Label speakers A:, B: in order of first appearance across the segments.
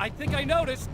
A: I think I noticed.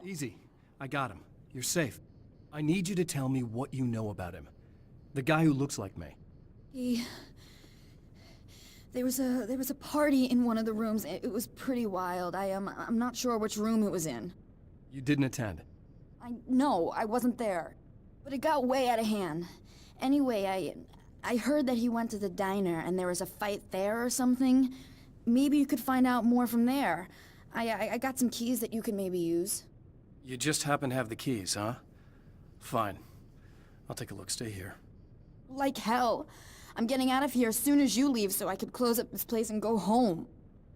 A: Easy. I got him. You're safe. I need you to tell me what you know about him. The guy who looks like me.
B: There was a party in one of the rooms. It was pretty wild. I'm not sure which room it was in.
A: You didn't attend?
B: No, I wasn't there. But it got way out of hand. Anyway, I heard that he went to the diner and there was a fight there or something. Maybe you could find out more from there. I got some keys that you could maybe use.
A: You just happen to have the keys, huh? Fine. I'll take a look. Stay here.
B: Like hell. I'm getting out of here as soon as you leave so I could close up this place and go home.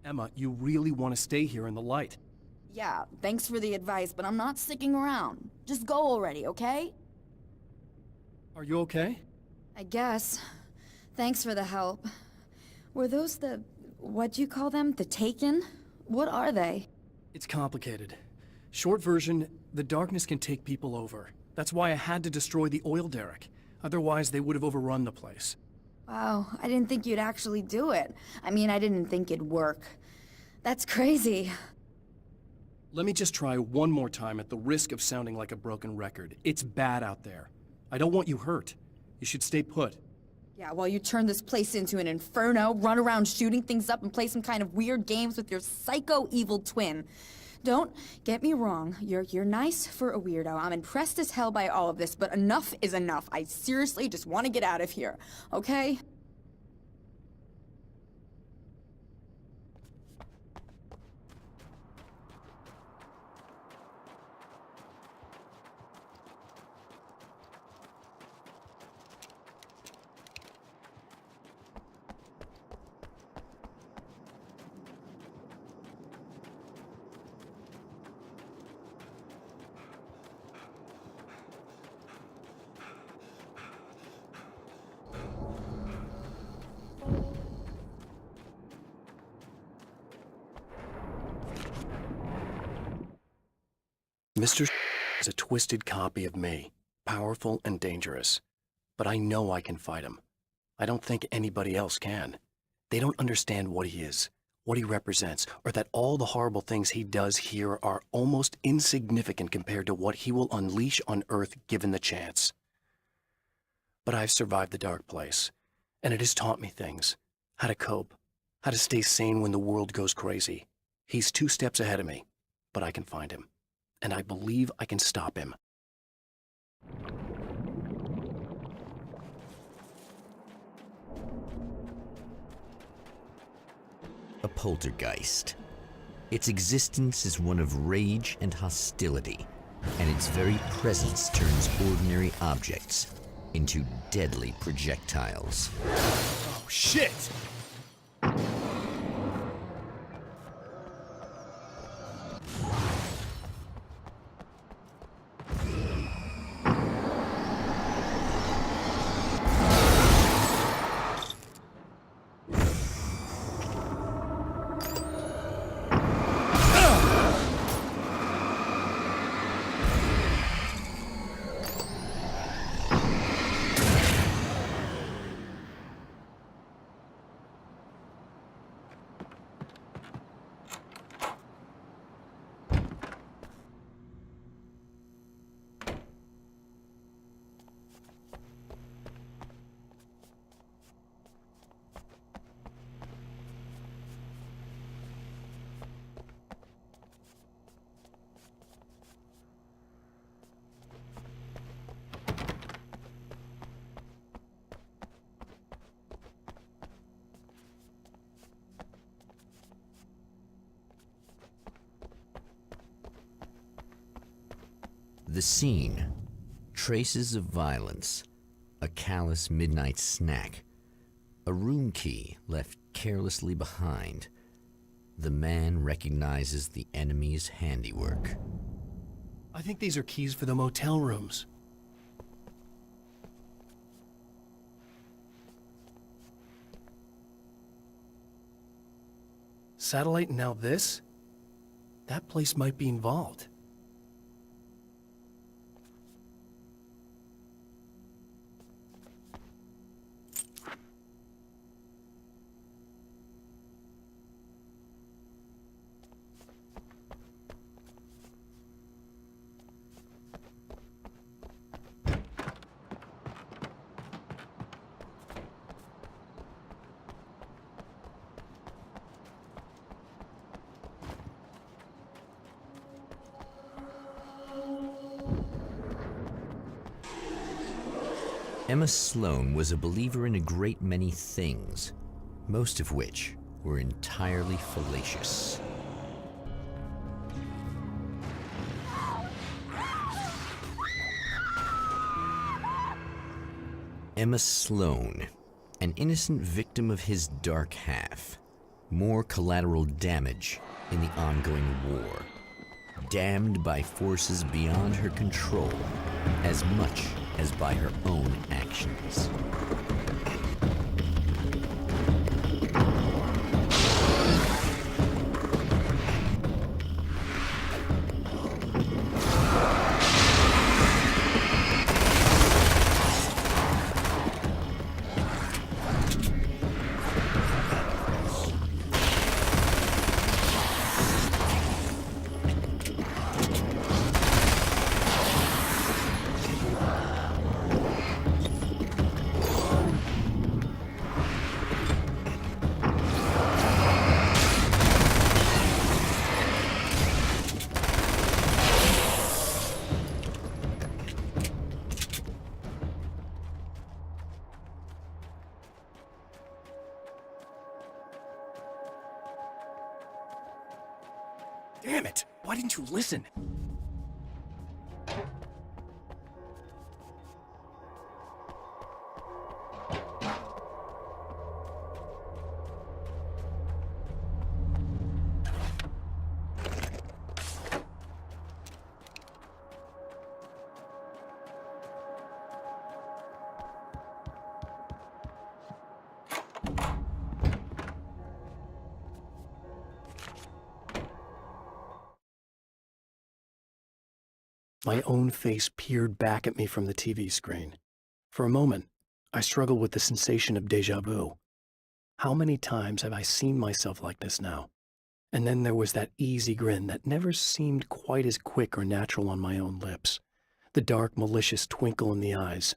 A: Emma, you really want to stay here in the light?
B: Yeah, thanks for the advice, but I'm not sticking around. Just go already, okay?
A: Are you okay?
B: I guess. Thanks for the help. Were those what'd you call them? The Taken? What are they?
A: It's complicated. Short version, the darkness can take people over. That's why I had to destroy the oil derrick. Otherwise, they would have overrun the place.
B: Wow, I didn't think you'd actually do it. I mean, I didn't think it'd work. That's crazy.
A: Let me just try one more time at the risk of sounding like a broken record. It's bad out there. I don't want you hurt. You should stay put.
B: Yeah, while you turn this place into an inferno, run around shooting things up and play some kind of weird games with your psycho evil twin. Don't get me wrong, you're nice for a weirdo. I'm impressed as hell by all of this, but enough is enough. I seriously just want to get out of here, okay?
A: Mr. is a twisted copy of me, powerful and dangerous. But I know I can fight him. I don't think anybody else can. They don't understand what he is, what he represents, or that all the horrible things he does here are almost insignificant compared to what he will unleash on Earth given the chance. But I've survived the dark place, and it has taught me things. How to cope, how to stay sane when the world goes crazy. He's 2 steps ahead of me, but I can find him. And I believe I can stop him.
C: A poltergeist. Its existence is one of rage and hostility, and its very presence turns ordinary objects into deadly projectiles.
A: Oh, shit!
C: The scene. Traces of violence. A callous midnight snack. A room key left carelessly behind. The man recognizes the enemy's handiwork.
A: I think these are keys for the motel rooms. Satellite and now this? That place might be involved.
C: Emma Sloan was a believer in a great many things, most of which were entirely fallacious. Emma Sloan, an innocent victim of his dark half. More collateral damage in the ongoing war. Damned by forces beyond her control, as much as by her own actions.
A: Damn it! Why didn't you listen? My own face peered back at me from the TV screen. For a moment, I struggled with the sensation of déjà vu. How many times have I seen myself like this now? And then there was that easy grin that never seemed quite as quick or natural on my own lips. The dark, malicious twinkle in the eyes.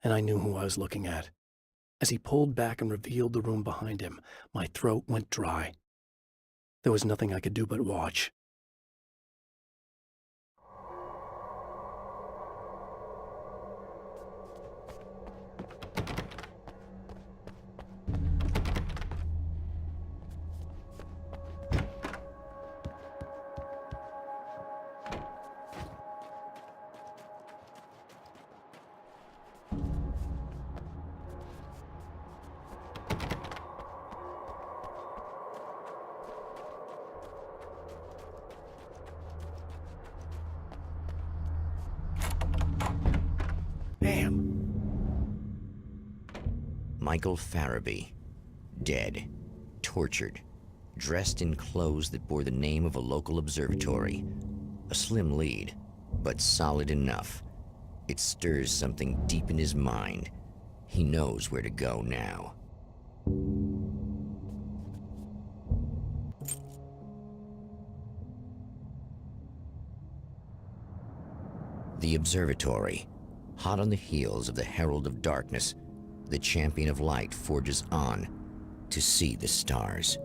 A: And I knew who I was looking at. As he pulled back and revealed the room behind him, my throat went dry. There was nothing I could do but watch. Damn.
C: Michael Farabee, dead, tortured, dressed in clothes that bore the name of a local observatory. A slim lead, but solid enough. It stirs something deep in his mind. He knows where to go now. The observatory. Hot on the heels of the Herald of Darkness, the Champion of Light forges on to see the stars.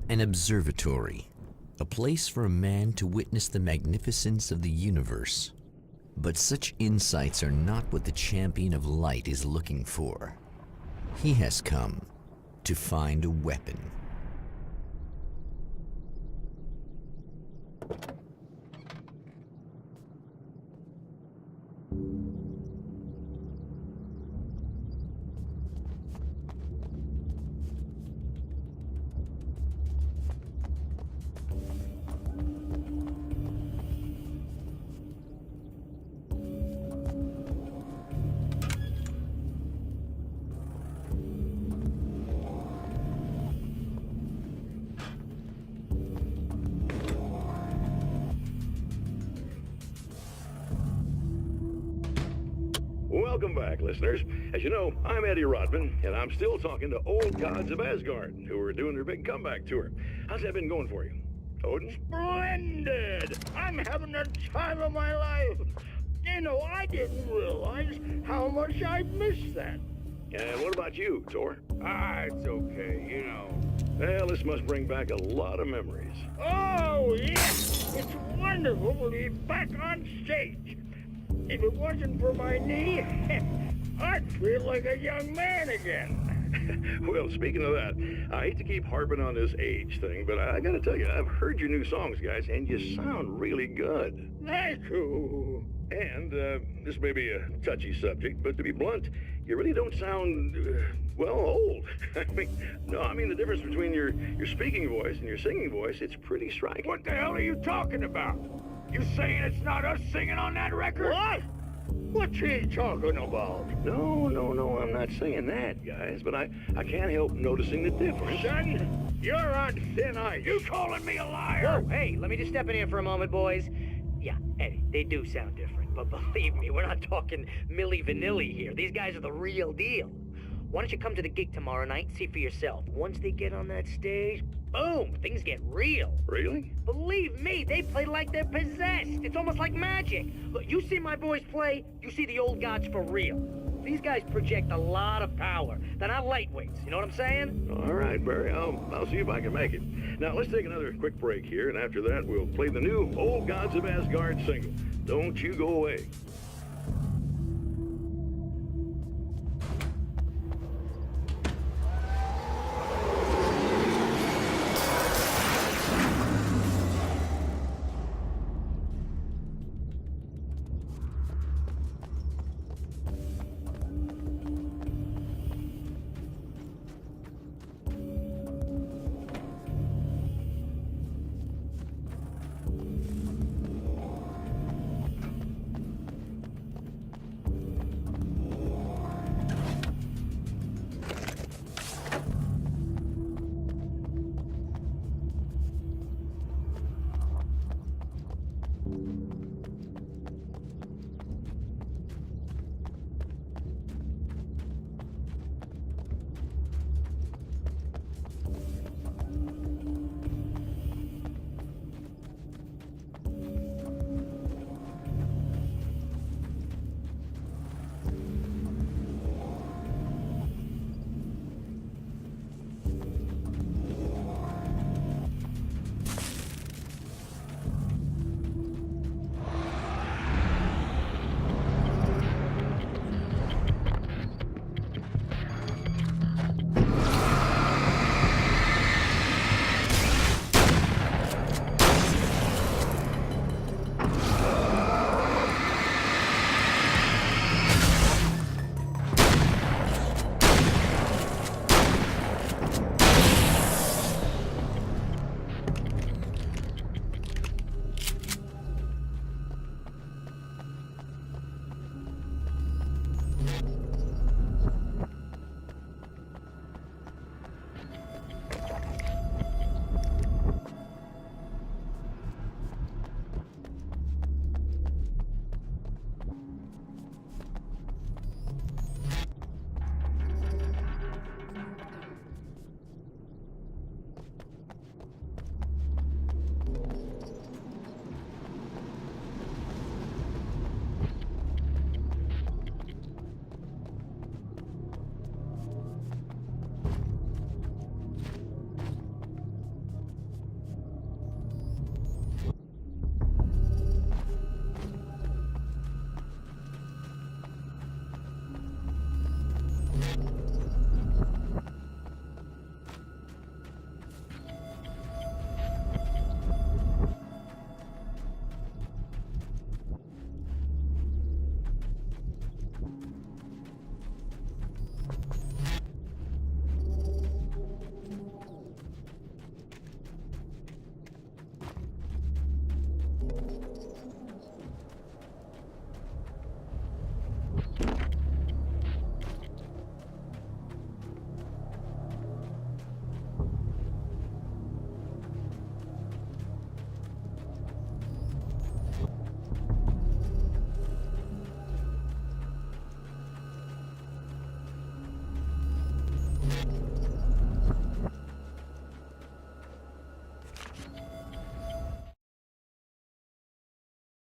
C: An observatory, A place for a man to witness the magnificence of the universe. But such insights are not what the champion of light is looking for. He has come to find a weapon.
D: Welcome back, listeners. As you know, I'm Eddie Rodman, and I'm still talking to old gods of Asgard, who are doing their big comeback tour. How's that been going for you? Odin?
E: Splendid! I'm having the time of my life. You know, I didn't realize how much I missed that.
D: And what about you, Thor?
E: It's okay, you know.
D: Well, this must bring back a lot of memories.
E: Oh, yes! It's wonderful to be back on stage. If it wasn't for my knee, I'd feel like a young man again.
D: Well, speaking of that, I hate to keep harping on this age thing, but I gotta tell you, I've heard your new songs, guys, and you sound really good.
E: Thank you.
D: And, this may be a touchy subject, but to be blunt, you really don't sound, well, old. I mean the difference between your speaking voice and your singing voice, it's pretty striking.
E: What the hell are you talking about? You saying it's not us singing on that record? What? What's he talking about?
D: No, I'm not saying that, guys, but I can't help noticing the difference.
E: Son, you're on thin ice. You calling me a liar?
F: Whoa, hey, let me just step in here for a moment, boys. Yeah, Eddie, they do sound different, but believe me, we're not talking Milli Vanilli here. These guys are the real deal. Why don't you come to the gig tomorrow night and see for yourself? Once they get on that stage, boom, things get real.
D: Really?
F: Believe me, they play like they're possessed. It's almost like magic. Look, you see my boys play, you see the old gods for real. These guys project a lot of power. They're not lightweights, you know what I'm saying?
D: All right, Barry, I'll see if I can make it. Now, let's take another quick break here, and after that, we'll play the new Old Gods of Asgard single. Don't you go away.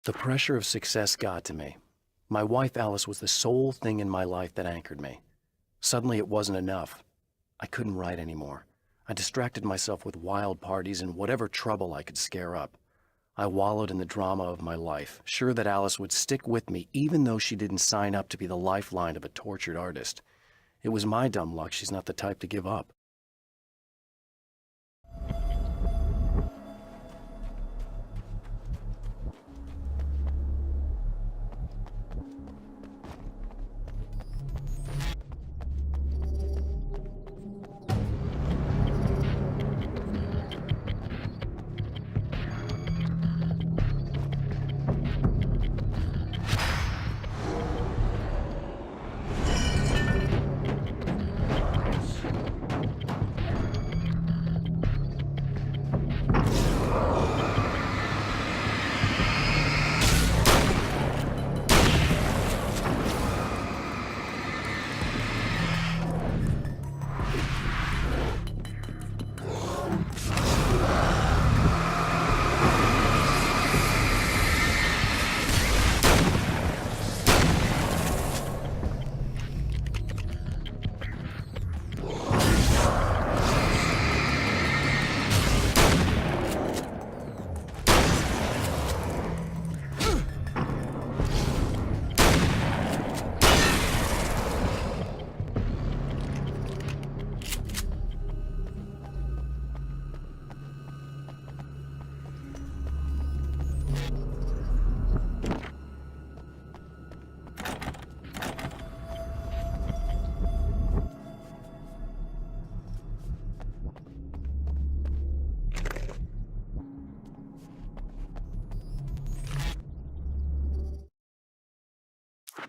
A: The pressure of success got to me. My wife Alice was the sole thing in my life that anchored me. Suddenly it wasn't enough. I couldn't write anymore. I distracted myself with wild parties and whatever trouble I could scare up. I wallowed in the drama of my life, sure that Alice would stick with me even though she didn't sign up to be the lifeline of a tortured artist. It was my dumb luck she's not the type to give up.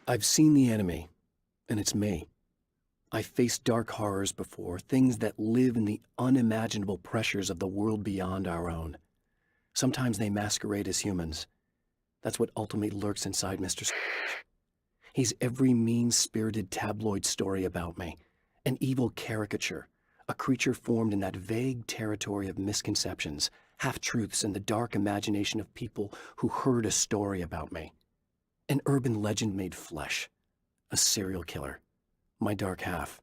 A: I've seen the enemy, and it's me. I've faced dark horrors before, things that live in the unimaginable pressures of the world beyond our own. Sometimes they masquerade as humans. That's what ultimately lurks inside Mr. Scrooge. He's every mean-spirited tabloid story about me, an evil caricature, a creature formed in that vague territory of misconceptions, half-truths, and the dark imagination of people who heard a story about me. An urban legend made flesh, a serial killer, my dark half,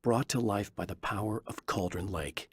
A: brought to life by the power of Cauldron Lake.